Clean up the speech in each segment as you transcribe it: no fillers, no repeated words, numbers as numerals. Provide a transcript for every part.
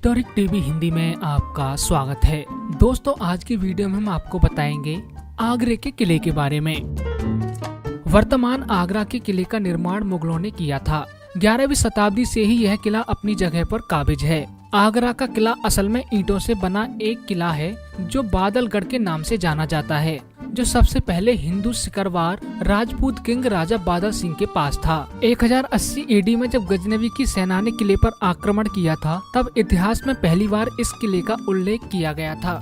Historic TV Hindi में आपका स्वागत है। दोस्तों, आज की वीडियो में हम आपको बताएंगे आगरे के किले के बारे में। वर्तमान आगरा के किले का निर्माण मुगलों ने किया था। 11वीं शताब्दी से ही यह किला अपनी जगह पर काबिज है। आगरा का किला असल में ईंटों से बना एक किला है जो बादलगढ़ के नाम से जाना जाता है, जो सबसे पहले हिंदू सिकरवार राजपूत किंग राजा बादल सिंह के पास था। 1080 एडी में जब गजनवी की सेना ने किले पर आक्रमण किया था, तब इतिहास में पहली बार इस किले का उल्लेख किया गया था।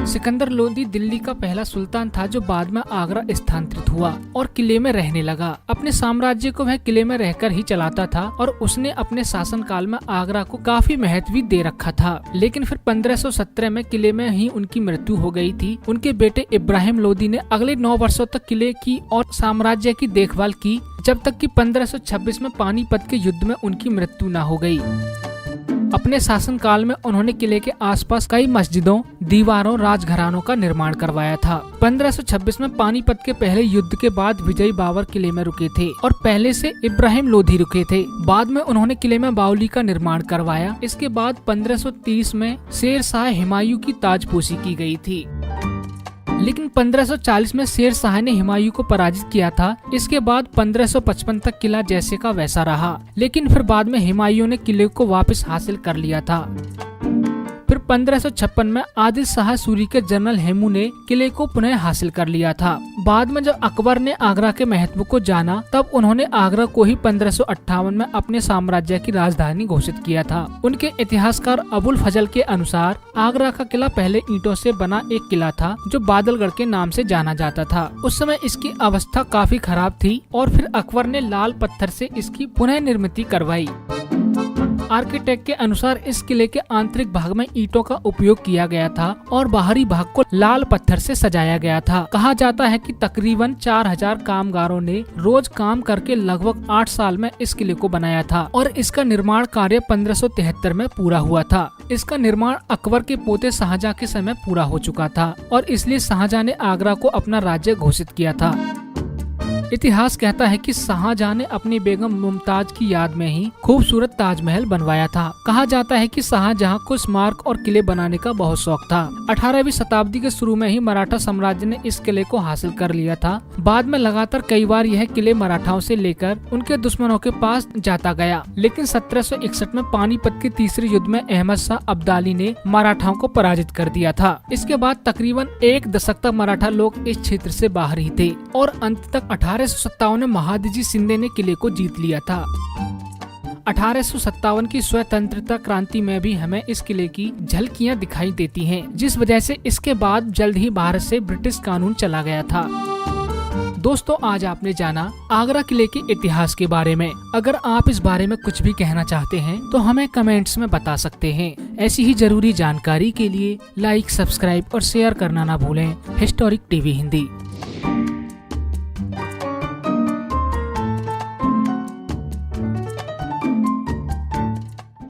सिकंदर लोदी दिल्ली का पहला सुल्तान था जो बाद में आगरा स्थानांतरित हुआ और किले में रहने लगा। अपने साम्राज्य को वह किले में रहकर ही चलाता था और उसने अपने शासनकाल में आगरा को काफी महत्व दे रखा था। लेकिन फिर 1517 में किले में ही उनकी मृत्यु हो गई थी। उनके बेटे इब्राहिम लोदी ने अगले 9 वर्षों तक किले की और साम्राज्य की देखभाल की, जब तक कि 1526 में पानीपत के युद्ध में उनकी मृत्यु न हो गई। अपने शासनकाल में उन्होंने किले के आसपास कई मस्जिदों, दीवारों, राजघरानों का निर्माण करवाया था। 1526 में पानीपत के पहले युद्ध के बाद विजयी बाबर किले में रुके थे और पहले से इब्राहिम लोधी रुके थे। बाद में उन्होंने किले में बावली का निर्माण करवाया। इसके बाद 1530 में शेर शाह हुमायूं की ताजपोशी की गई थी। लेकिन 1540 में शेर शाह ने हुमायूं को पराजित किया था। इसके बाद 1555 तक किला जैसे का वैसा रहा, लेकिन फिर बाद में हुमायूं ने किले को वापस हासिल कर लिया था। फिर 1556 में आदिल शाह सूरी के जनरल हेमू ने किले को पुनः हासिल कर लिया था। बाद में जब अकबर ने आगरा के महत्व को जाना, तब उन्होंने आगरा को ही 1558 में अपने साम्राज्य की राजधानी घोषित किया था। उनके इतिहासकार अबुल फजल के अनुसार आगरा का किला पहले ईंटों से बना एक किला था जो बादलगढ़ के नाम से जाना जाता था। उस समय इसकी अवस्था काफी खराब थी और फिर अकबर ने लाल पत्थर से इसकी पुनः निर्मित करवाई। आर्किटेक्ट के अनुसार इस किले के आंतरिक भाग में ईंटों का उपयोग किया गया था और बाहरी भाग को लाल पत्थर से सजाया गया था। कहा जाता है कि तकरीबन 4000 कामगारों ने रोज काम करके लगभग 8 साल में इस किले को बनाया था और इसका निर्माण कार्य 1573 में पूरा हुआ था। इसका निर्माण अकबर के पोते शाहजहां के समय पूरा हो चुका था और इसलिए शाहजहां ने आगरा को अपना राज्य घोषित किया था। इतिहास कहता है कि शाहजहां ने अपनी बेगम मुमताज की याद में ही खूबसूरत ताजमहल बनवाया था। कहा जाता है कि शाहजहां को स्मारक और किले बनाने का बहुत शौक था। 18वीं शताब्दी के शुरू में ही मराठा साम्राज्य ने इस किले को हासिल कर लिया था। बाद में लगातार कई बार यह किले मराठाओं से लेकर उनके दुश्मनों के पास जाता गया, लेकिन 1761 में पानीपत के तीसरे युद्ध में अहमद शाह अब्दाली ने मराठाओं को पराजित कर दिया था। इसके बाद तकरीबन 1 दशक तक मराठा लोग इस क्षेत्र से बाहर ही थे और अंत तक 1857 में महादजी शिंदे ने किले को जीत लिया था। 1857 की स्वतंत्रता क्रांति में भी हमें इस किले की झलकियां दिखाई देती हैं, जिस वजह से इसके बाद जल्द ही भारत से ब्रिटिश कानून चला गया था। दोस्तों, आज आपने जाना आगरा किले के इतिहास के बारे में। अगर आप इस बारे में कुछ भी कहना चाहते हैं तो हमें कमेंट्स में बता सकते हैं। ऐसी ही जरूरी जानकारी के लिए लाइक, सब्सक्राइब और शेयर करना ना भूलें। Historic TV Hindi.